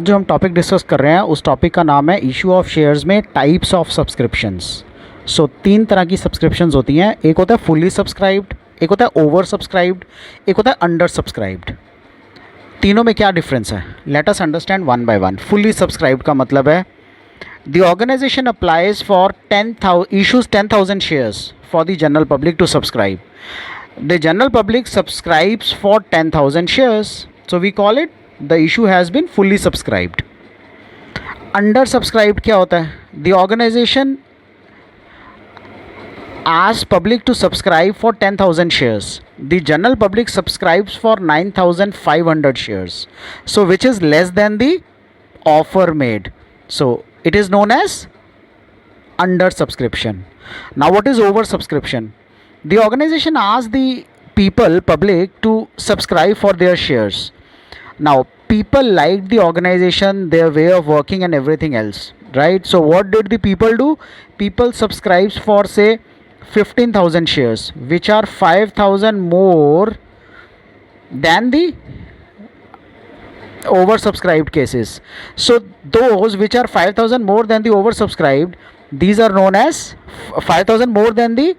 जो हम topic discuss कर रहे हैं उस टॉपिक का नाम है इशू ऑफ शेयर्स में टाइप्स ऑफ सब्सक्रिप्शंस। सो 3 तरह की सब्सक्रिप्शंस होती हैं। एक होता है फुल्ली सब्सक्राइब्ड, एक होता है ओवर सब्सक्राइब्ड, एक होता है अंडर सब्सक्राइब्ड। तीनों में क्या डिफरेंस है? Let us understand one by one. Fully subscribed का मतलब है the organisation applies for 10,000 shares for the general public to subscribe. The general public subscribes for 10,000 shares, so we call it the issue has been fully subscribed. Under subscribed क्या होता है? The organization asks public to subscribe for 10,000 shares. The general public subscribes for 9,500 shares, so which is less than the offer made, so it is known as under subscription. Now what is over subscription? The organization asks the public to subscribe for their shares. Now people liked the organization, their way of working and everything else, right? So what did the people do? People subscribes for say 15,000 shares, which are 5,000 more than the oversubscribed cases. So those which are 5,000 more than the oversubscribed, these are known as 5,000 more than the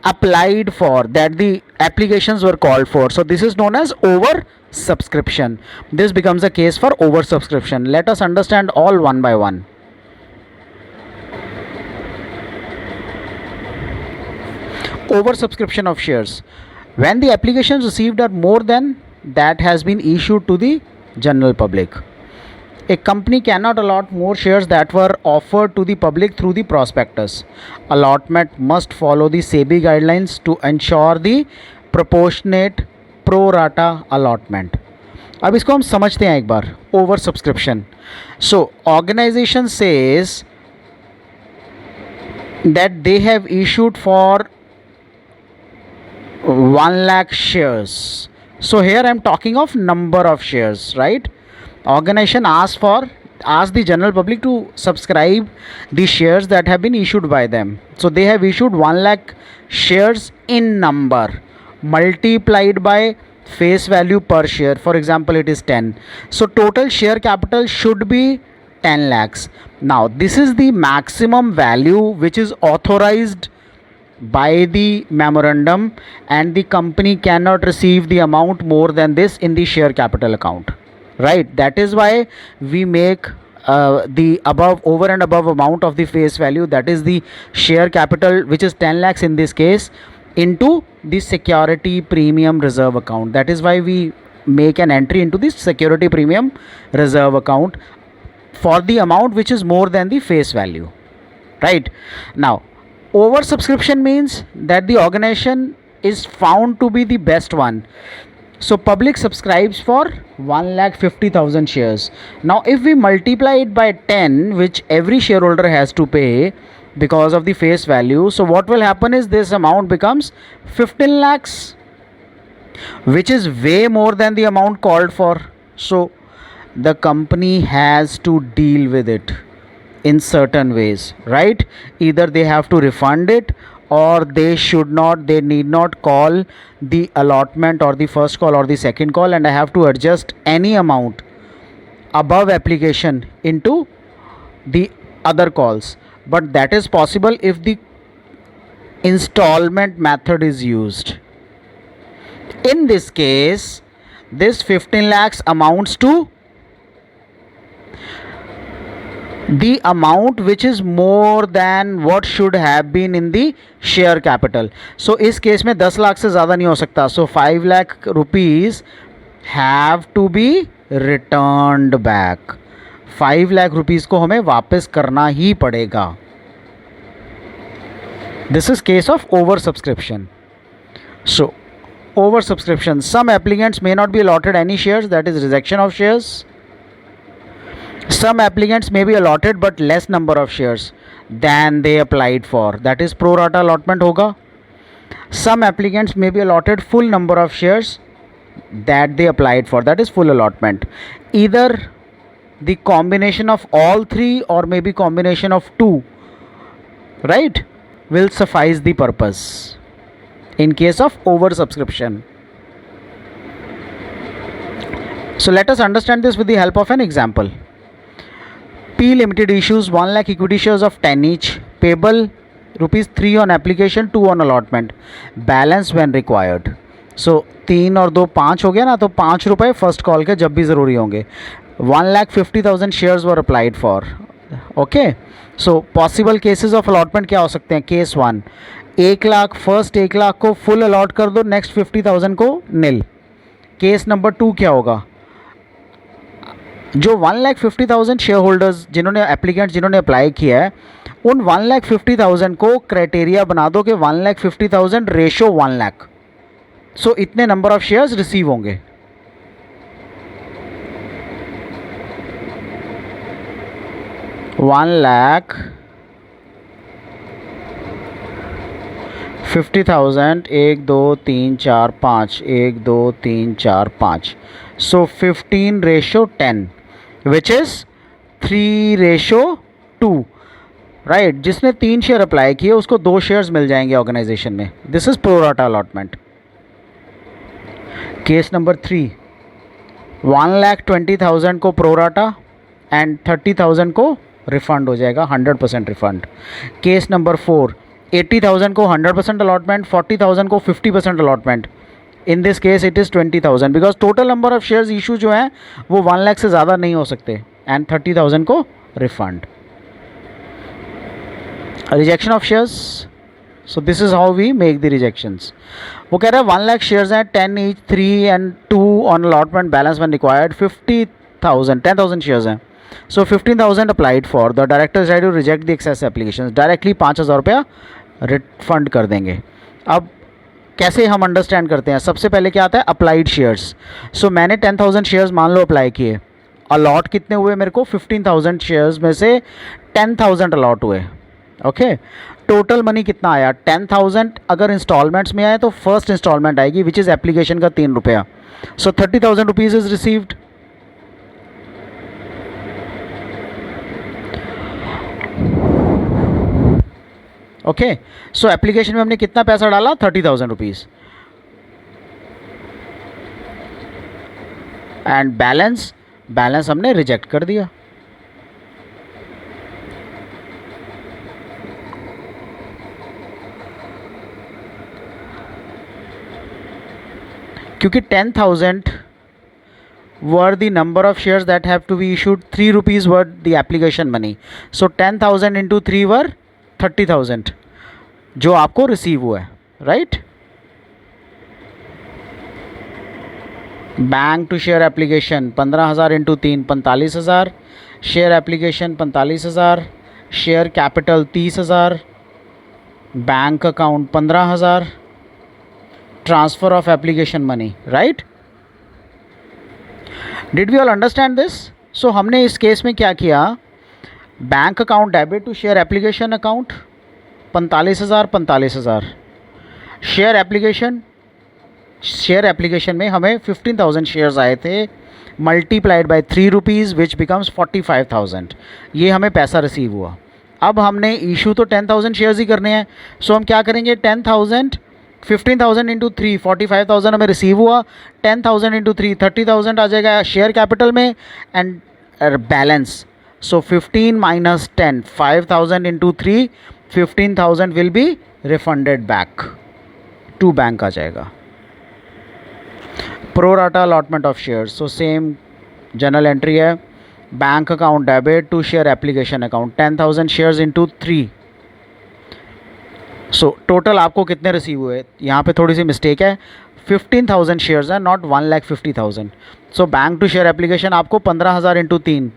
applied for, that the applications were called for. So this is known as over subscription. This becomes a case for over subscription. Let us understand all one by one. Over subscription of shares: when the applications received are more than that has been issued to the general public. A company cannot allot more shares that were offered to the public through the prospectus. Allotment must follow the SEBI guidelines to ensure the proportionate pro rata allotment. अब इसको हम समझते हैं एक बार। Over subscription, so organization says that they have issued for 1 lakh shares. So here I am talking of number of shares, right? Organization asked the general public to subscribe the shares that have been issued by them. So they have issued 1 lakh shares in number multiplied by face value per share. For example, it is 10. So total share capital should be 10 lakhs. Now this is the maximum value which is authorized by the memorandum, and the company cannot receive the amount more than this in the share capital account, right? That is why we make the above, over and above amount of the face value, that is the share capital, which is 10 lakhs in this case, into the security premium reserve account. That is why we make an entry into this security premium reserve account for the amount which is more than the face value, right? Now over subscription means that the organization is found to be the best one. So public subscribes for 1,50,000 shares. Now if we multiply it by 10, which every shareholder has to pay because of the face value, so what will happen is this amount becomes 15 lakhs, which is way more than the amount called for. So the company has to deal with it in certain ways, right? Either they have to refund it, or they need not call the allotment or the first call or the second call, and I have to adjust any amount above application into the other calls. But that is possible if the installment method is used. In this case, this 15 lakhs amounts to the amount which is more than what should have been in the share capital. So इस case में 10 लाख से ज़्यादा नहीं हो सकता. So 5 lakh rupees have to be returned back. 5 lakh rupees को हमें वापस करना ही पड़ेगा. This is case of over subscription. So over subscription, some applicants may not be allotted any shares, that is rejection of shares. Some applicants may be allotted but less number of shares than they applied for, that is pro rata allotment होगा. Some applicants may be allotted full number of shares that they applied for, that is full allotment. Either the combination of all three or maybe combination of two, right, will suffice the purpose in case of over subscription. So let us understand this with the help of an example. P Limited issues 1 lakh equity shares of 10 each, payable rupees 3 on application, 2 on allotment, balance when required. So 3 और 2 5 हो गया ना, तो 5 रुपये first call के जब भी ज़रूरी होंगे. 1,50,000 shares were applied for. Okay, so possible cases of allotment क्या हो सकते हैं? केस 1, 1 लाख, फर्स्ट 1 लाख को फुल अलॉट कर दो, नेक्स्ट 50,000 को निल. केस नंबर 2 क्या होगा? जो 1,50,000 शेयर होल्डर्स जिन्होंने एप्लीकेंट्स जिन्होंने अप्लाई किया है, उन 1,50,000 को क्राइटेरिया बना दो कि 1,50,000 रेशो 1 लाख. सो इतने नंबर ऑफ शेयर्स रिसीव होंगे. One lakh 50,000, 1 2 3 4 5, 1 2 3 4 5. So 15 ratio 10 which is 3:2. Right, जिसने 3 शेयर अप्लाई किए उसको 2 शेयर्स मिल जाएंगे ऑर्गेनाइजेशन में. This is pro rata allotment. Case number 3, 1,20,000 को प्रोराटा एंड 30,000 को रिफंड हो जाएगा, 100% रिफंड. केस नंबर 4, 80,000 को 100% अलॉटमेंट, 40,000 को 50% allotment. In this case it is 20,000 because total number of shares issue जो हैं वो 1 लाख से ज़्यादा नहीं हो सकते. एंड 30,000 को refund. Rejection of shares. So this is how we make the rejections. वो कह रहा है 1 लाख शेयर्स हैं, 10 each, 3 and 2 on allotment, balance when required. 50,000, 10,000 shares हैं. So 15,000 applied for. The director decide to reject the excess application. Directly 5,000 रुपया refund कर देंगे. अब कैसे हम अंडरस्टैंड करते हैं? सबसे पहले क्या आता है? Applied shares. सो मैंने 10,000 शेयर्स मान लो अप्लाई किए. अलॉट कितने हुए मेरे को? 15,000 शेयर्स में से 10,000 अलॉट हुए. ओके, टोटल मनी कितना आया? 10,000. अगर इंस्टॉलमेंट्स में आए तो फर्स्ट इंस्टॉलमेंट आएगी विच इज़ एप्लीकेशन का 3 रुपया. सो 30,000 rupees is received. Okay, so application में हमने कितना पैसा डाला? 30,000 रुपीज़. एंड बैलेंस हमने रिजेक्ट कर दिया. क्योंकि 10,000 were the number of shares that have to be issued, 3 rupees were the application money. So 10,000 into 3 were 30,000 जो आपको रिसीव हुआ है. Right, bank to share application 15,000 into 3 45,000. Share application 45,000. Share capital 30,000. Bank account 15,000. Transfer of application money. Right, did we all understand this? So हमने इस case में क्या किया? Bank account debit to share application account 45,000 45,000. Share application में हमें 15,000 shares आए थे, multiplied by 3 rupees which becomes 45,000. ये हमें पैसा रिसीव हुआ. अब हमने इशू तो 10,000 शेयर्स ही करने हैं. सो हम क्या करेंगे? 10,000 15,000 इंटू 3 45,000 हमें रिसीव हुआ. 10,000 इंटू 3 30,000 आ जाएगा शेयर कैपिटल में and balance. So 15 minus 10 5,000 into 3 15,000 will be refunded back to bank आ जाएगा. Pro rata allotment of shares. So same general entry है. Bank account debit to share application account 10,000 shares into 3. So total आपको कितने receive हुए? यहाँ पे थोड़ी सी mistake है. 15,000 शेयर्स है, not 1,50,000. So bank to share application आपको 15,000 इंटू 3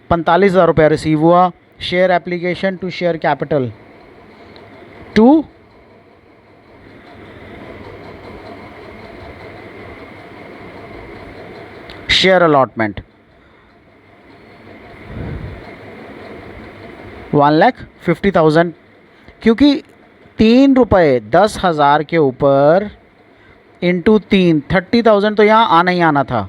45,000 रुपया रिसीव हुआ. Share application to share capital to share allotment 1,50,000. क्योंकि 3 रुपये 10,000 के ऊपर इंटू 3 30,000 तो यहाँ आना ही आना था.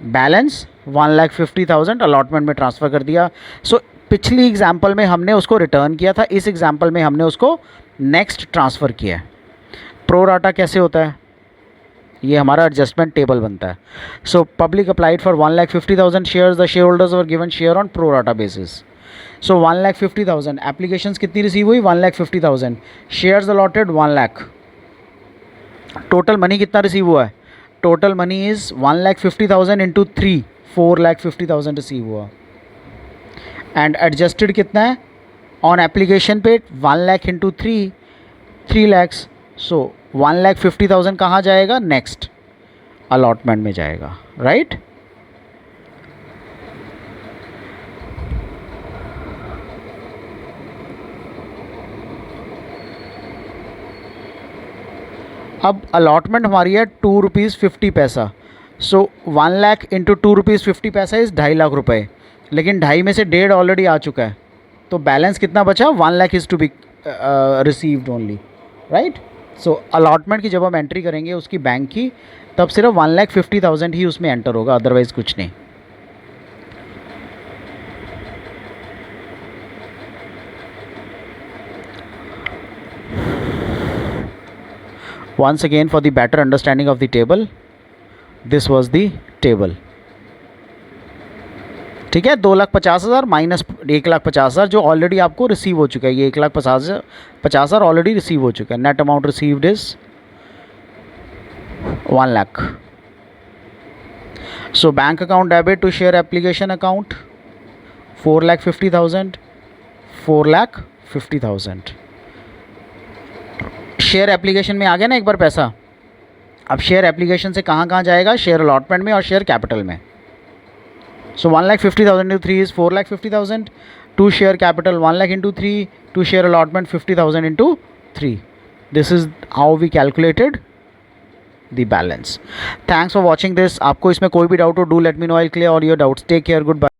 बैलेंस 1,50,000 अलॉटमेंट में ट्रांसफ़र कर दिया. सो पिछली एग्जाम्पल में हमने उसको रिटर्न किया था, इस एग्जाम्पल में हमने उसको नेक्स्ट ट्रांसफ़र किया है. प्रो राटा कैसे होता है? ये हमारा एडजस्टमेंट टेबल बनता है. So public applied for 1,50,000 shares. The share holders were given share on pro rata basis. So 1,50,000 applications कितनी रिसीव हुई 1,50,000 shares allotted 1 lakh total money कितना रिसीव हुआ है total money is 1,50,000 into 3 4,50,000 receive हुआ एंड एडजस्टेड कितना है ऑन एप्लीकेशन पे 1 lakh into 3 lakhs सो 1,50,000 कहाँ जाएगा नेक्स्ट अलॉटमेंट में जाएगा राइट अब अलॉटमेंट हमारी है ₹2.50 सो 1 लाख इंटू ₹2.50 इज़ 2.5 लाख रुपए लेकिन 2.5 में से 1.5 ऑलरेडी आ चुका है तो बैलेंस कितना बचा 1 lakh is to be received only right so allotment की जब हम एंट्री करेंगे उसकी बैंक की तब सिर्फ 1,50,000 ही उसमें एंटर होगा अदरवाइज़ कुछ नहीं once again for the better understanding of the table this was the table ठीक है 2,50,000 माइनस 1,50,000 जो ऑलरेडी आपको रिसीव हो चुका है ये 1,50,000 ऑलरेडी रिसीव हो चुका है net amount received is 1 lakh so bank account debit to share application account 4,50,000 share application में आ गया ना एक बार पैसा अब शेयर एप्लीकेशन से कहाँ जाएगा शेयर अलॉटमेंट में और शेयर कैपिटल में so 1,50,000 into 3 is 4,50,000 to share capital 1 lakh into 3 to share allotment 50,000 into 3 this is how we calculated the balance thanks for watching this आपको इसमें कोई भी डाउट हो do let me know I clear all your doubts take care good bye